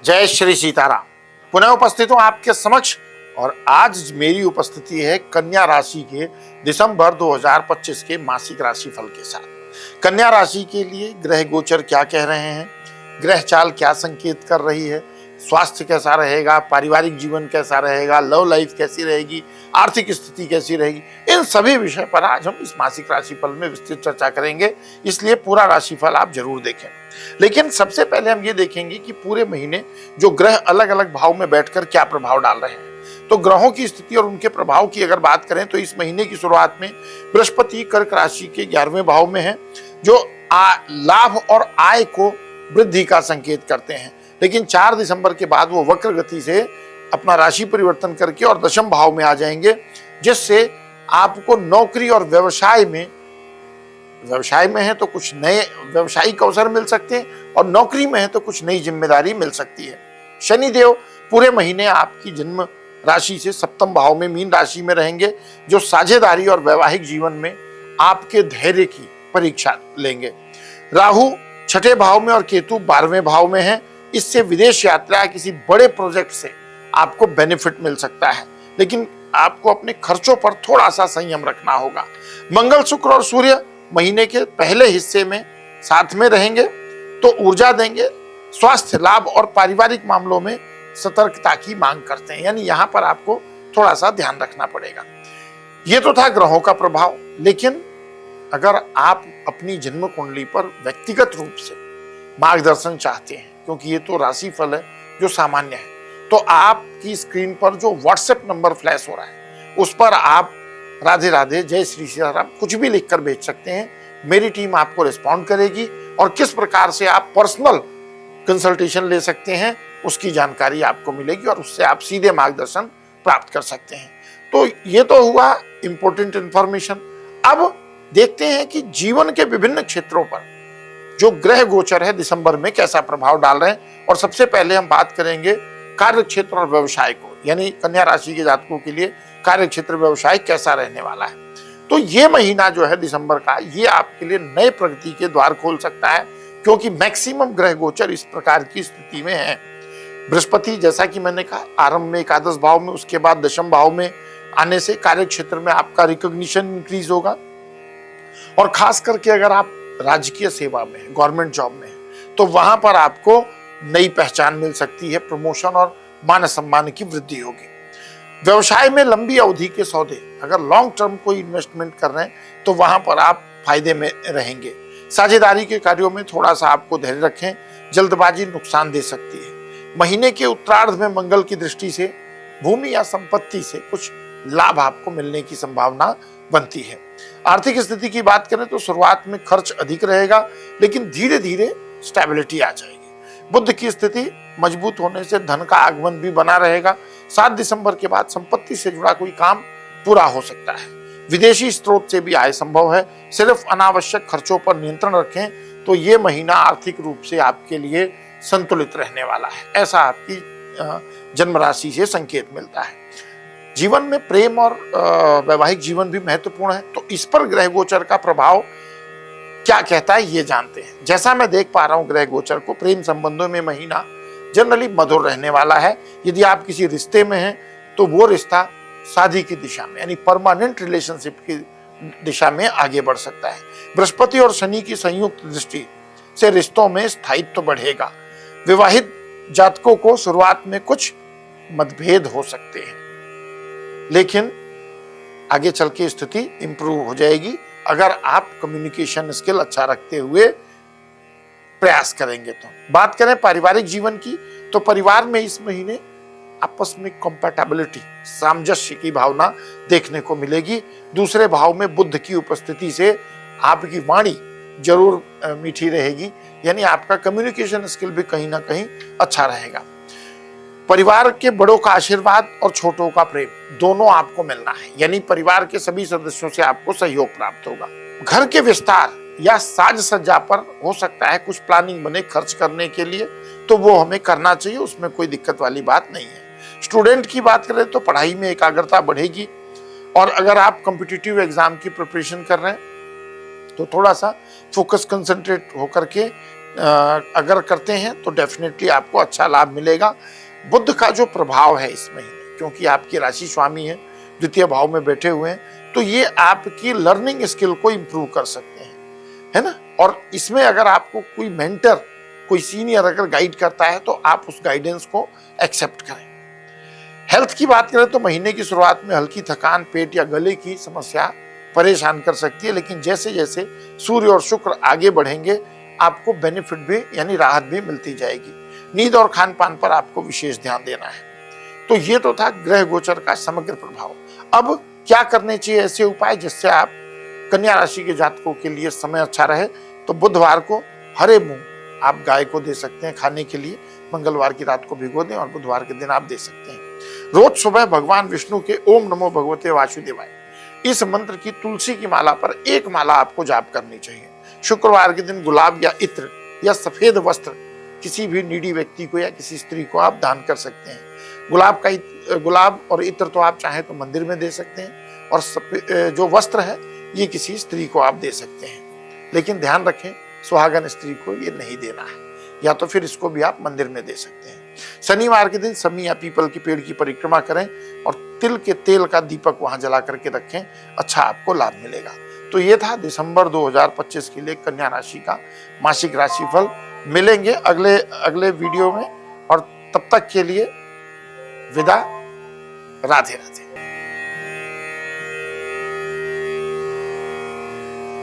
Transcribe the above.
जय श्री सीताराम। पुनः उपस्थित हूं आपके समक्ष और आज मेरी उपस्थिति है कन्या राशि के दिसंबर 2025 के मासिक राशिफल के साथ। कन्या राशि के लिए ग्रह गोचर क्या कह रहे हैं, ग्रह चाल क्या संकेत कर रही है, स्वास्थ्य कैसा रहेगा, पारिवारिक जीवन कैसा रहेगा, लव लाइफ कैसी रहेगी, आर्थिक स्थिति कैसी रहेगी, इन सभी विषय पर आज हम इस मासिक राशिफल में विस्तृत चर्चा करेंगे। इसलिए पूरा राशिफल आप जरूर देखें। लेकिन सबसे पहले हम ये देखेंगे कि पूरे महीने जो ग्रह अलग अलग भाव में बैठकर क्या प्रभाव डाल रहे हैं। तो ग्रहों की स्थिति और उनके प्रभाव की अगर बात करें तो इस महीने की शुरुआत में बृहस्पति कर्क राशि के 11वें भाव में है, जो लाभ और आय को वृद्धि का संकेत करते हैं। लेकिन 4 दिसंबर के बाद वो वक्र गति से अपना राशि परिवर्तन करके और दशम भाव में आ जाएंगे, जिससे आपको नौकरी और व्यवसाय में है तो कुछ नए व्यवसायिक अवसर मिल सकते हैं और नौकरी में है तो कुछ नई जिम्मेदारी मिल सकती है। शनिदेव पूरे महीने आपकी जन्म राशि से सप्तम भाव में मीन राशि में रहेंगे, जो साझेदारी और वैवाहिक जीवन में आपके धैर्य की परीक्षा लेंगे। राहु 6ठे भाव में और केतु 12वें भाव में है। इससे विदेश यात्रा किसी बड़े प्रोजेक्ट से आपको बेनिफिट मिल सकता है, लेकिन आपको अपने खर्चों पर थोड़ा सा संयम रखना होगा। मंगल, शुक्र और सूर्य महीने के पहले हिस्से में साथ में रहेंगे तो ऊर्जा देंगे। स्वास्थ्य, लाभ और पारिवारिक मामलों में सतर्कता की मांग करते हैं, यानी यहां पर आपको थोड़ा सा ध्यान रखना पड़ेगा। ये तो था ग्रहों का प्रभाव, लेकिन अगर आप अपनी जन्म कुंडली पर व्यक्तिगत रूप से मार्गदर्शन चाहते हैं, क्योंकि ये तो राशिफल है जो सामान्य है, तो आपकी स्क्रीन पर जो व्हाट्सएप नंबर फ्लैश हो रहा है उस पर आप राधे राधे, जय श्री सीताराम कुछ भी लिखकर भेज सकते हैं। मेरी टीम आपको रिस्पॉन्ड करेगी और किस प्रकार से आप पर्सनल कंसल्टेशन ले सकते हैं उसकी जानकारी आपको मिलेगी और उससे आप सीधे मार्गदर्शन प्राप्त कर सकते हैं। तो ये तो हुआ इंपॉर्टेंट इंफॉर्मेशन। अब देखते हैं कि जीवन के विभिन्न क्षेत्रों पर जो ग्रह गोचर है दिसंबर में कैसा प्रभाव डाल रहे हैं। और सबसे पहले हम बात करेंगे कार्य क्षेत्र और व्यवसाय को, यानी कन्या राशि के जातकों के लिए कार्य क्षेत्र व्यवसाय कैसा रहने वाला है। तो ये महीना जो है दिसंबर का, ये आपके लिए नए प्रगति के द्वार खोल सकता है, क्योंकि मैक्सिमम ग्रह गोचर इस प्रकार की स्थिति में है। बृहस्पति, जैसा कि मैंने कहा, आरंभ में एकादश भाव में, उसके बाद दशम भाव में आने से कार्य क्षेत्र में आपका रिकॉग्निशन इंक्रीज होगा। और खास करके अगर आप राजकीय सेवा में, गवर्नमेंट जॉब में है, तो वहां पर आपको नई पहचान मिल सकती है, प्रमोशन और मान सम्मान की वृद्धि होगी। व्यवसाय में लंबी अवधि के सौदे, अगर लॉन्ग टर्म कोई इन्वेस्टमेंट कर रहे हैं तो वहां पर आप फायदे में रहेंगे। साझेदारी के कार्यों में थोड़ा सा आपको धैर्य रखें, जल्दबाजी नुकसान दे सकती है। महीने के उत्तरार्ध में मंगल की दृष्टि से भूमि या संपत्ति से कुछ लाभ आपको मिलने की संभावना बनती है। आर्थिक स्थिति की बात करें तो शुरुआत में खर्च अधिक रहेगा, लेकिन धीरे धीरे स्टेबिलिटी आ जाएगी। बुध की स्थिति मजबूत होने से धन का आगमन भी बना रहेगा। 7 दिसंबर के बाद संपत्ति से जुड़ा कोई काम पूरा हो सकता है। विदेशी स्रोत से भी आय संभव है। सिर्फ अनावश्यक खर्चों पर नियंत्रण रखें तो ये महीना आर्थिक रूप से आपके लिए संतुलित रहने वाला है, ऐसा आपकी जन्म राशि से संकेत मिलता है। जीवन में प्रेम और वैवाहिक जीवन भी महत्वपूर्ण है, तो इस पर ग्रह गोचर का प्रभाव क्या कहता है ये जानते हैं। जैसा मैं देख पा रहा हूं ग्रह गोचर को, प्रेम संबंधों में महीना जनरली मधुर रहने वाला है। यदि आप किसी रिश्ते में हैं तो वो रिश्ता शादी की दिशा में, यानी परमानेंट रिलेशनशिप की दिशा में आगे बढ़ सकता है। बृहस्पति और शनि की संयुक्त दृष्टि से रिश्तों में स्थायित्व बढ़ेगा। विवाहित जातकों को शुरुआत में कुछ मतभेद हो सकते हैं, लेकिन आगे चल के स्थिति इंप्रूव हो जाएगी अगर आप कम्युनिकेशन स्किल अच्छा रखते हुए प्रयास करेंगे। तो बात करें पारिवारिक जीवन की, तो परिवार में इस महीने आपस में कंपैटिबिलिटी, सामंजस्य की भावना देखने को मिलेगी। दूसरे भाव में बुध की उपस्थिति से आपकी वाणी जरूर मीठी रहेगी, यानी आपका कम्युनिकेशन स्किल भी कहीं ना कहीं अच्छा रहेगा। परिवार के बड़ों का आशीर्वाद और छोटों का प्रेम दोनों आपको मिलना है, यानी परिवार के सभी सदस्यों से आपको सहयोग प्राप्त होगा। घर के विस्तार या साज सज्जा पर हो सकता है कुछ प्लानिंग बने खर्च करने के लिए, तो वो हमें करना चाहिए, उसमें कोई दिक्कत वाली बात नहीं है। स्टूडेंट की बात करें तो पढ़ाई में एकाग्रता बढ़ेगी, और अगर आप कॉम्पिटिटिव एग्जाम की प्रिपरेशन कर रहे हैं तो थोड़ा सा फोकस कंसंट्रेट होकर के अगर करते हैं तो डेफिनेटली आपको अच्छा लाभ मिलेगा। बुध का जो प्रभाव है इस महीने, क्योंकि आपकी राशि स्वामी है, द्वितीय भाव में बैठे हुए हैं, तो ये आपकी लर्निंग स्किल को इंप्रूव कर सकते हैं, है ना। और इसमें अगर आपको कोई मेंटर, कोई सीनियर अगर गाइड करता है तो आप उस गाइडेंस को एक्सेप्ट करें। हेल्थ की बात करें तो महीने की शुरुआत में हल्की थकान, पेट या गले की समस्या परेशान कर सकती है, लेकिन जैसे जैसे सूर्य और शुक्र आगे बढ़ेंगे आपको बेनिफिट भी यानी राहत भी मिलती जाएगी। नींद और खान पान पर आपको विशेष ध्यान देना है। तो ये तो था ग्रह गोचर का समग्र प्रभाव। अब क्या करने चाहिए ऐसे उपाय जिससे आप कन्या राशि के जातकों के लिए समय अच्छा रहे? तो बुधवार को हरे मूंग आप गाय को दे सकते हैं खाने के लिए, मंगलवार की रात को भिगो दें और बुधवार के दिन आप दे सकते हैं। रोज सुबह भगवान विष्णु के ओम नमो भगवते वासुदेवाय इस मंत्र की तुलसी की माला पर एक माला आपको जाप करनी चाहिए। शुक्रवार के दिन गुलाब या इत्र या सफेद वस्त्र किसी भी नीडी व्यक्ति को या किसी स्त्री को आप दान कर सकते हैं। गुलाब और इत्र तो आप चाहें तो मंदिर में दे सकते हैं, और जो वस्त्र है ये किसी स्त्री को आप दे सकते हैं, लेकिन ध्यान रखें सुहागन स्त्री को ये नहीं देना है, या तो फिर इसको भी आप मंदिर में दे सकते हैं। शनिवार के दिन समी या पीपल के पेड़ की परिक्रमा करें और तिल के तेल का दीपक वहां जला करके रखें, अच्छा आपको लाभ मिलेगा। तो ये था दिसंबर 2025 के लिए कन्या राशि का मासिक राशिफल। मिलेंगे अगले वीडियो में, और तब तक के लिए विदा। राधे राधे।